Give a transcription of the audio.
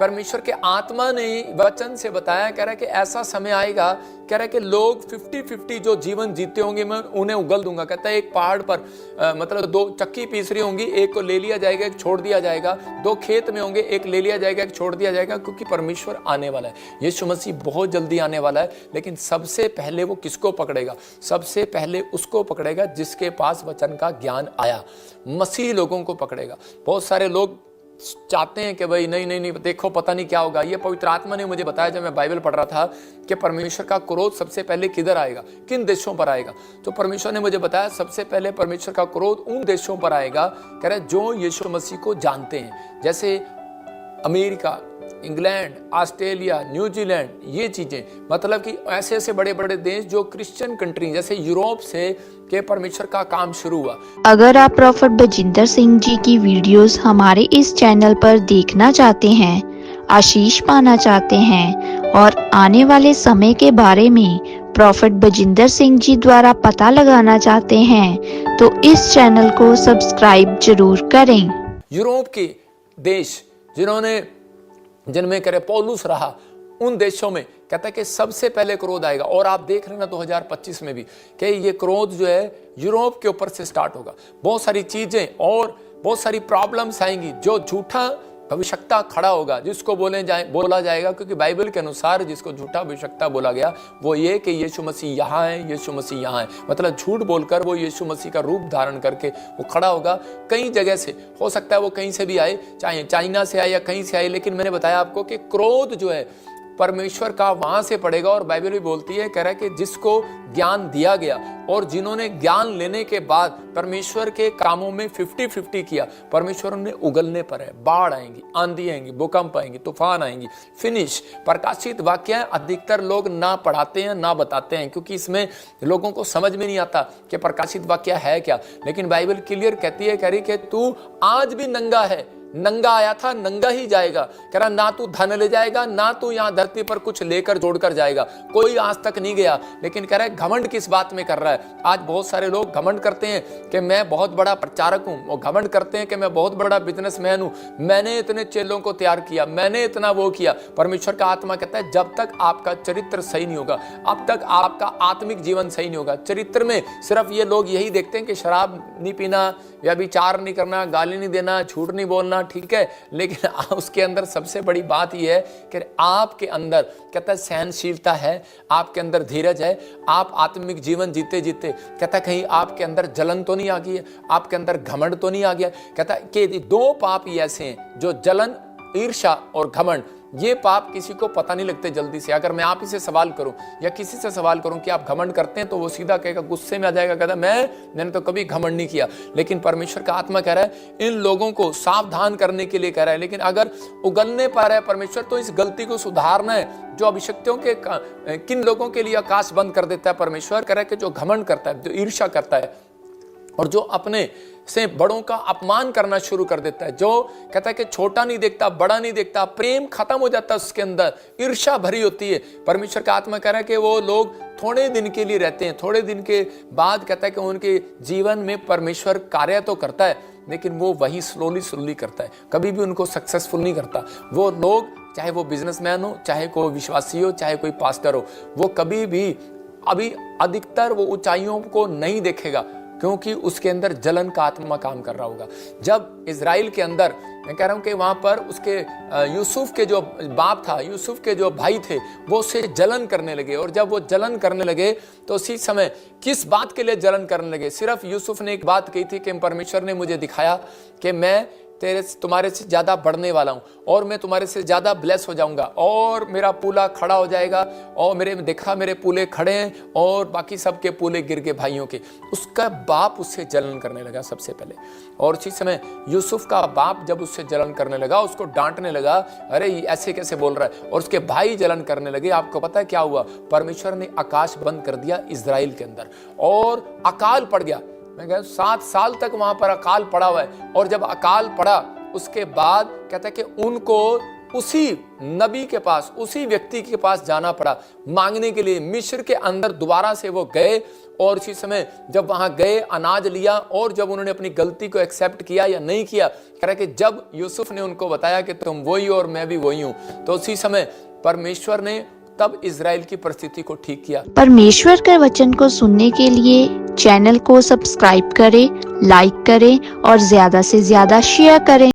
परमेश्वर के आत्मा ने वचन से बताया, कह रहा है कि ऐसा समय आएगा, कह रहा है कि लोग 50-50 जो जीवन जीते होंगे मैं उन्हें उगल दूंगा। कहता है एक पहाड़ पर मतलब 2 चक्की पीस रही होंगी, एक को ले लिया जाएगा, एक छोड़ दिया जाएगा। 2 खेत में होंगे, एक ले लिया जाएगा, एक छोड़ दिया जाएगा, क्योंकि परमेश्वर आने वाला है। यीशु मसीह बहुत जल्दी आने वाला है, लेकिन सबसे पहले वो किसको पकड़ेगा? सबसे पहले उसको पकड़ेगा जिसके पास वचन का ज्ञान आया, मसीह लोगों को पकड़ेगा। बहुत सारे लोग चाहते हैं कि भाई नहीं नहीं नहीं देखो पता नहीं क्या होगा। ये पवित्र आत्मा ने मुझे बताया जब मैं बाइबल पढ़ रहा था कि परमेश्वर का क्रोध सबसे पहले किधर आएगा, किन देशों पर आएगा। तो परमेश्वर ने मुझे बताया सबसे पहले परमेश्वर का क्रोध उन देशों पर आएगा, कह रहे जो यीशु मसीह को जानते हैं, जैसे अमेरिका, इंग्लैंड, ऑस्ट्रेलिया, न्यूजीलैंड, ये चीजें, मतलब कि ऐसे ऐसे बड़े बड़े देश जो क्रिश्चियन कंट्री जैसे यूरोप से के परमेश्वर का काम शुरू हुआ। अगर आप प्रॉफेट बजिंदर सिंह जी की वीडियोस हमारे इस चैनल पर देखना चाहते हैं, आशीष पाना चाहते हैं और आने वाले समय के बारे में प्रॉफेट बजिंदर सिंह जी द्वारा पता लगाना चाहते हैं, तो इस चैनल को सब्सक्राइब जरूर करें। यूरोप के देश जिनमें करे पौलुस रहा, उन देशों में कहता है कि सबसे पहले क्रोध आएगा। और आप देख रहे ना 2025 में भी कि ये क्रोध जो है यूरोप के ऊपर से स्टार्ट होगा। बहुत सारी चीजें और बहुत सारी प्रॉब्लम्स आएंगी, जो झूठा भविष्यता खड़ा होगा, जिसको बोला जाएगा, क्योंकि बाइबल के अनुसार जिसको झूठा भविष्यता बोला गया वो ये कि यीशु मसीह यहाँ है, यीशु मसीह यहाँ है, मतलब झूठ बोलकर वो यीशु मसीह का रूप धारण करके वो खड़ा होगा। कई जगह से हो सकता है, वो कहीं से भी आए, चाहे चाइना से आए या कहीं से आए, लेकिन मैंने बताया आपको कि क्रोध जो है परमेश्वर का वहां से पड़ेगा। और बाइबल भी बोलती है, कह रहा है कि जिसको ज्ञान दिया गया और जिन्होंने ज्ञान लेने के बाद परमेश्वर के कामों में 50-50 किया, परमेश्वर उन्हें उगलने पर है। बाढ़ आएंगी, आंधी आएंगी, भूकंप आएंगी, तूफान आएंगी। फिनिश। प्रकाशित वाक्य अधिकतर लोग ना पढ़ाते हैं ना बताते हैं, क्योंकि इसमें लोगों को समझ में नहीं आता कि प्रकाशित वाक्य है क्या। लेकिन बाइबल क्लियर कहती है, कह रही कि तू आज भी नंगा है, नंगा आया था नंगा ही जाएगा। कह रहा ना तू धन ले जाएगा, ना तू यहाँ धरती पर कुछ लेकर जोड़कर जाएगा, कोई आज तक नहीं गया। लेकिन कह रहा है घमंड किस बात में कर रहा है। आज बहुत सारे लोग घमंड करते हैं कि मैं बहुत बड़ा प्रचारक हूं, वो घमंड करते हैं कि मैं बहुत बड़ा बिजनेसमैन हूं, मैंने इतने चेलों को तैयार किया, मैंने इतना वो किया। परमेश्वर का आत्मा कहता है जब तक आपका चरित्र सही नहीं होगा, अब तक आपका आत्मिक जीवन सही नहीं होगा। चरित्र में सिर्फ ये लोग यही देखते हैं कि शराब नहीं पीना, व्यभिचार नहीं करना, गाली नहीं देना, झूठ नहीं बोलना, ठीक है, लेकिन उसके अंदर सबसे बड़ी बात यह है कि आपके अंदर कहता है सहनशीलता है, आपके अंदर धीरज है, आप आत्मिक जीवन जीते जीते कहता है कहीं आपके अंदर जलन तो नहीं आ गई है, आपके अंदर घमंड तो नहीं आ गया। कहता है कि 2 पाप ही ऐसे हैं जो जलन, ईर्ष्या और घमंड, ये पाप किसी को पता नहीं लगते जल्दी से। अगर मैं आप ही से सवाल करूं या किसी से सवाल करूं कि आप घमंड करते हैं, तो वो सीधा कहेगा, गुस्से में आ जाएगा, कहता मैंने तो कभी घमंड नहीं किया। लेकिन परमेश्वर का आत्मा कह रहा है इन लोगों को सावधान करने के लिए कह रहा है। लेकिन अगर उगलने पा रहा है परमेश्वर, तो इस गलती को सुधारना है। जो अभिषिक्तों के किन लोगों के लिए आकाश बंद कर देता है परमेश्वर, कह रहा है कि जो घमंड करता है, जो ईर्ष्या करता है और जो अपने से बड़ों का अपमान करना शुरू कर देता है, जो कहता है कि छोटा नहीं देखता, बड़ा नहीं देखता, प्रेम खत्म हो जाता है उसके अंदर, ईर्ष्या भरी होती है। परमेश्वर का आत्मा कह रहा है कि वो लोग थोड़े दिन के लिए रहते हैं, थोड़े दिन के बाद कहता है कि उनके जीवन में परमेश्वर कार्य तो करता है, लेकिन वो वही स्लोली करता है, कभी भी उनको सक्सेसफुल नहीं करता। वो लोग चाहे वो बिजनेसमैन हो, चाहे कोई विश्वासी हो, चाहे कोई पास्टर हो, वो कभी भी अभी अधिकतर वो ऊंचाइयों को नहीं देखेगा, क्योंकि उसके अंदर जलन का आत्मा काम कर रहा होगा। जब इजराइल के अंदर, मैं कह रहा हूं कि वहां पर उसके यूसुफ के जो बाप था, यूसुफ के जो भाई थे, वो उससे जलन करने लगे। और जब वो जलन करने लगे तो उसी समय किस बात के लिए जलन करने लगे? सिर्फ यूसुफ ने एक बात कही थी कि परमेश्वर ने मुझे दिखाया कि मैं तुम्हारे से ज्यादा बढ़ने वाला हूं और मैं तुम्हारे से ज्यादा ब्लेस हो जाऊंगा और मेरा पूला खड़ा हो जाएगा। और मेरे पूले खड़े हैं और बाकी सबके पूले गिर गए भाइयों के। उसका बाप उससे जलन करने लगा सबसे पहले। और उसी समय यूसुफ का बाप जब उससे जलन करने लगा, उसको डांटने लगा, अरे ऐसे कैसे बोल रहा है। और उसके भाई जलन करने लगे। आपको पता है क्या हुआ? परमेश्वर ने आकाश बंद कर दिया इजराइल के अंदर और अकाल पड़ गया। मैं कह 7 साल तक वहां पर अकाल पड़ा हुआ है। और जब अकाल पड़ा उसके बाद कहता है कि उनको उसी नबी के पास, उसी व्यक्ति के पास जाना पड़ा मांगने के लिए। मिस्र के अंदर दोबारा से वो गए और उसी समय जब वहां गए अनाज लिया, और जब उन्होंने अपनी गलती को एक्सेप्ट किया या नहीं किया, कह रहा कि जब यूसुफ ने उनको बताया कि तुम वही हो और मैं भी वही हूं, तो उसी समय परमेश्वर ने तब इजराइल की परिस्थिति को ठीक किया। परमेश्वर के वचन को सुनने के लिए चैनल को सब्सक्राइब करें, लाइक करें और ज्यादा से ज्यादा शेयर करें।